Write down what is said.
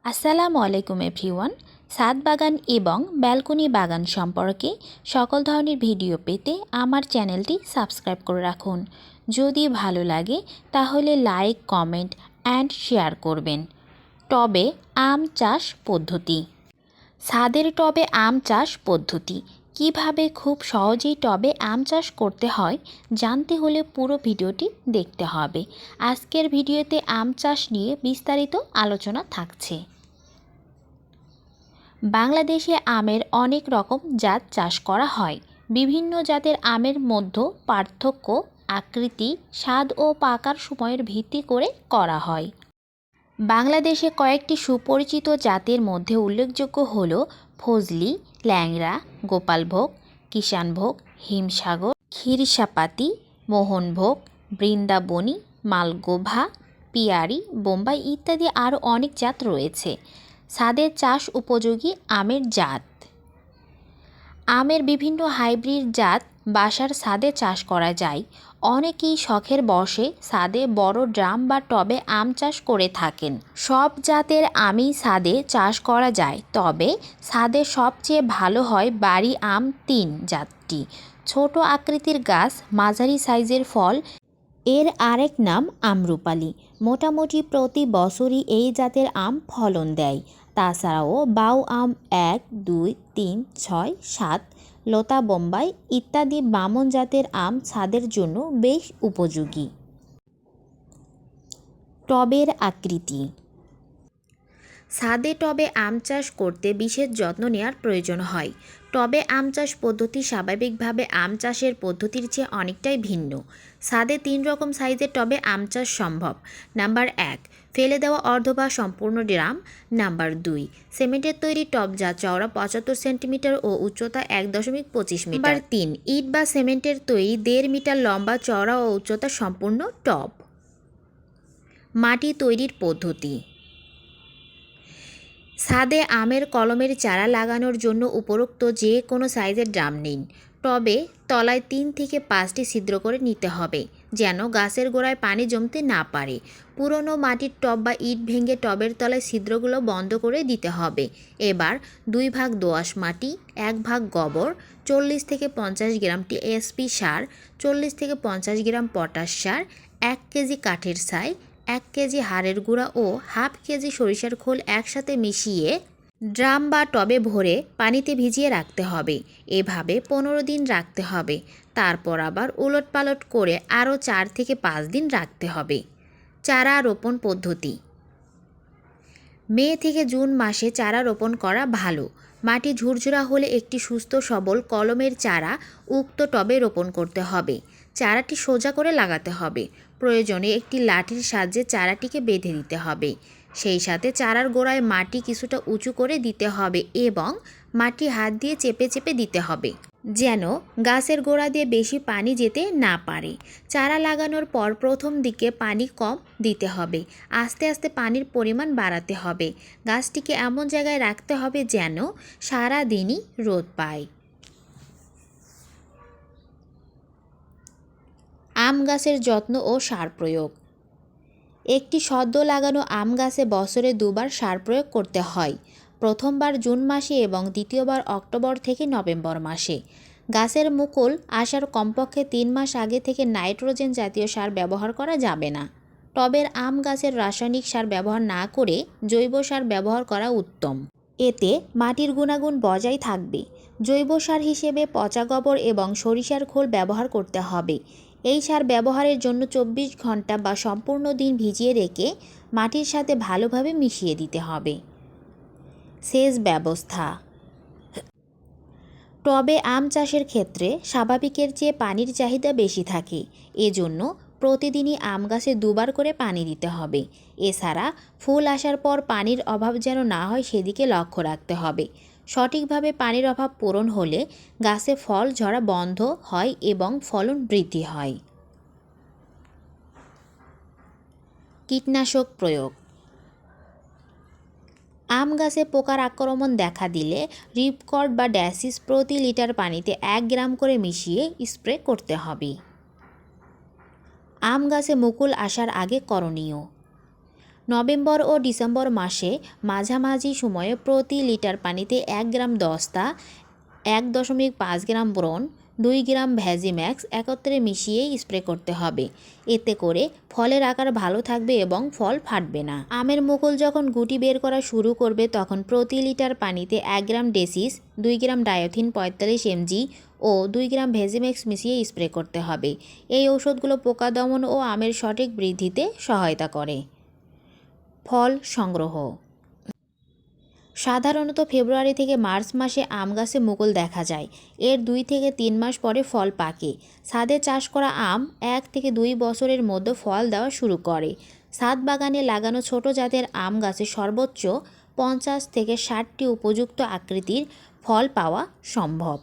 আসসালামু আলাইকুম এভরিওয়ান। ছাদ বাগান এবং ব্যালকনি বাগান সম্পর্কে সকল ধরনের ভিডিও পেতে আমার চ্যানেলটি সাবস্ক্রাইব করে রাখুন। যদি ভালো লাগে তাহলে লাইক, কমেন্ট অ্যান্ড শেয়ার করবেন। টবে আম চাষ পদ্ধতি। ছাদের টবে আম চাষ পদ্ধতি কিভাবে খুব সহজেই টবে আম চাষ করতে হয় জানতে হলে পুরো ভিডিওটি দেখতে হবে। আজকের ভিডিওতে আম চাষ নিয়ে বিস্তারিত আলোচনা থাকছে। বাংলাদেশে আমের অনেক রকম জাত চাষ করা হয়। বিভিন্ন জাতের আমের মধ্যে পার্থক্য আকৃতি, স্বাদ ও পাকার সময়ের ভিত্তি করে করা হয়। বাংলাদেশে কয়েকটি সুপরিচিত জাতের মধ্যে উল্লেখযোগ্য হল ফজলি, ল্যাংড়া, গোপালভোগ, কিষানভোগ, হিমসাগর, ক্ষীরসাপাতি, মোহনভোগ, বৃন্দাবনী, মালগোভা, পিয়ারি, বোম্বাই ইত্যাদি আরও অনেক জাত রয়েছে। ছাদের চাষ উপযোগী আমের জাত। আমের বিভিন্ন হাইব্রিড জাত বাসার ছাদে চাষ করা যায়। অনেকেই শখের বশে ছাদে বড় ড্রাম বা টবে আম চাষ করে থাকেন। সব জাতের আমই ছাদে চাষ করা যায়, তবে ছাদে সবচেয়ে ভালো হয় বাড়ি আম 3 জাতটি। ছোট আকৃতির গাছ, মাঝারি সাইজের ফল, এর আরেক নাম আমরুপালি। মোটামুটি প্রতি বছরই এই জাতের আম ফলন দেয়। তাছাড়াও বাউ আম 1, 2, 3, 6, 7, লতা বোম্বাই ইত্যাদি বামন জাতের আম ছাদের জন্য বেশ উপযোগী। টবের আকৃতি। ছাদে টবে আম চাষ করতে বিশেষ যত্ন নেওয়ার প্রয়োজন হয়। টবে আম চাষ পদ্ধতি স্বাভাবিকভাবে আম চাষের পদ্ধতির চেয়ে অনেকটাই ভিন্ন। ছাদে 3 রকম সাইজের টবে আম চাষ সম্ভব। নাম্বার 1, ফেলে দেওয়া অর্ধ বা সম্পূর্ণ ড্রাম। নাম্বার 2, সিমেন্টের তৈরি টব যা চওড়া 75 সেন্টিমিটার ও উচ্চতা 1.25 মিটার। নাম্বার 3, ইট বা সিমেন্টের তৈরি 1.5 মিটার লম্বা, চওড়া ও উচ্চতা সম্পূর্ণ টব। মাটি তৈরির পদ্ধতি। ছাদে আমের কলমের চারা লাগানোর জন্য উপরোক্ত যে কোনো সাইজের ড্রাম নিন। টবে তলায় 3 থেকে 5টি ছিদ্র করে নিতে হবে, যেন গাছের গোড়ায় পানি জমতে না পারে। পুরনো মাটির টব বা ইট ভেঙে টবের তলায় ছিদ্রগুলো বন্ধ করে দিতে হবে। এবার 2 ভাগ দোআঁশ মাটি, 1 ভাগ গোবর, 40 থেকে 50 গ্রাম টিএসপি সার, 40 থেকে 50 গ্রাম পটাশ সার, 1 কেজি কাঠের ছাই, 1 কেজি হাড়ের গুঁড়া ও হাফ কেজি সরিষার খোল একসাথে মিশিয়ে ড্রাম বা টবে ভরে পানিতে ভিজিয়ে রাখতে হবে। এভাবে 15 দিন রাখতে হবে। তারপর আবার উলটপালট করে আরও 4 থেকে 5 দিন রাখতে হবে। চারা রোপণ পদ্ধতি। মে থেকে জুন মাসে চারা রোপণ করা ভালো। মাটি ঝুরঝুরা হলে একটি সুস্থ সবল কলমের চারা উক্ত টবে রোপণ করতে হবে। চারাটি সোজা করে লাগাতে হবে। প্রয়োজনে একটি লাঠির সাহায্যে চারাটিকে বেঁধে দিতে হবে। সেই সাথে চারার গোড়ায় মাটি কিছুটা উঁচু করে দিতে হবে এবং মাটি হাত দিয়ে চেপে চেপে দিতে হবে, যেন গাছের গোড়া দিয়ে বেশি পানি যেতে না পারে। চারা লাগানোর পর প্রথম দিকে পানি কম দিতে হবে, আস্তে আস্তে পানির পরিমাণ বাড়াতে হবে। গাছটিকে এমন জায়গায় রাখতে হবে যেন সারা দিনই রোদ পায়। আম গাছের যত্ন ও সার প্রয়োগ। একটি সদ্য লাগানো আম গাছে বছরে 2 বার সার প্রয়োগ করতে হয়। প্রথমবার জুন মাসে এবং দ্বিতীয়বার অক্টোবর থেকে নভেম্বর মাসে। গাছের মুকুল আসার কমপক্ষে 3 মাস আগে থেকে নাইট্রোজেন জাতীয় সার ব্যবহার করা যাবে না। টবের আম গাছের রাসায়নিক সার ব্যবহার না করে জৈব সার ব্যবহার করা উত্তম। এতে মাটির গুণাগুণ বজায় থাকবে। জৈব সার হিসেবে পচা গোবর এবং সরিষার খোল ব্যবহার করতে হবে। এই সার ব্যবহারের জন্য 24 ঘন্টা বা সম্পূর্ণ দিন ভিজিয়ে রেখে মাটির সাথে ভালোভাবে মিশিয়ে দিতে হবে। সেচ ব্যবস্থা। টবে আম চাষের ক্ষেত্রে স্বাভাবিকের চেয়ে পানির চাহিদা বেশি থাকে। এজন্য প্রতিদিনই আম গাছে 2 বার করে পানি দিতে হবে। এছাড়া ফুল আসার পর পানির অভাব যেন না হয় সেদিকে লক্ষ্য রাখতে হবে। সঠিকভাবে পানির অভাব পূরণ হলে গাছে ফল ঝরা বন্ধ হয় এবং ফলন বৃদ্ধি হয়। কীটনাশক প্রয়োগ। আম গাছে পোকার আক্রমণ দেখা দিলে রিপকর্ড বা ড্যাসিস প্রতি লিটার পানিতে 1 গ্রাম করে মিশিয়ে স্প্রে করতে হবে। আম গাছে মুকুল আসার আগে করণীয়। নভেম্বর ও ডিসেম্বর মাসে মাঝামাঝি সময়ে প্রতি লিটার পানিতে 1 গ্রাম দস্তা, 1.5 গ্রাম বোরন, 2 গ্রাম ভ্যাজিম্যাক্স একত্রে মিশিয়ে স্প্রে করতে হবে। এতে করে ফলের আকার ভালো থাকবে এবং ফল ফাটবে না। আমের মুকুল যখন গুটি বের করা শুরু করবে তখন প্রতি লিটার পানিতে 1 গ্রাম ডেসিস, 2 গ্রাম ডায়োথিন 45 mg ও 2 গ্রাম ভেজিম্যাক্স মিশিয়ে স্প্রে করতে হবে। এই ঔষধগুলো পোকা দমন ও আমের সঠিক বৃদ্ধিতে সহায়তা করে। ফল সংগ্রহ। সাধারণত ফেব্রুয়ারি থেকে মার্চ মাসে আম গাছে মুকুল দেখা যায়। এর 2 থেকে 3 মাস পরে ফল পাকে। ছাদে চাষ করা আম 1 থেকে 2 বছরের মধ্যে ফল দেওয়া শুরু করে। ছাদ বাগানে লাগানো ছোট জাতের আম গাছে সর্বোচ্চ 50 থেকে 60টি উপযুক্ত আকৃতির ফল পাওয়া সম্ভব।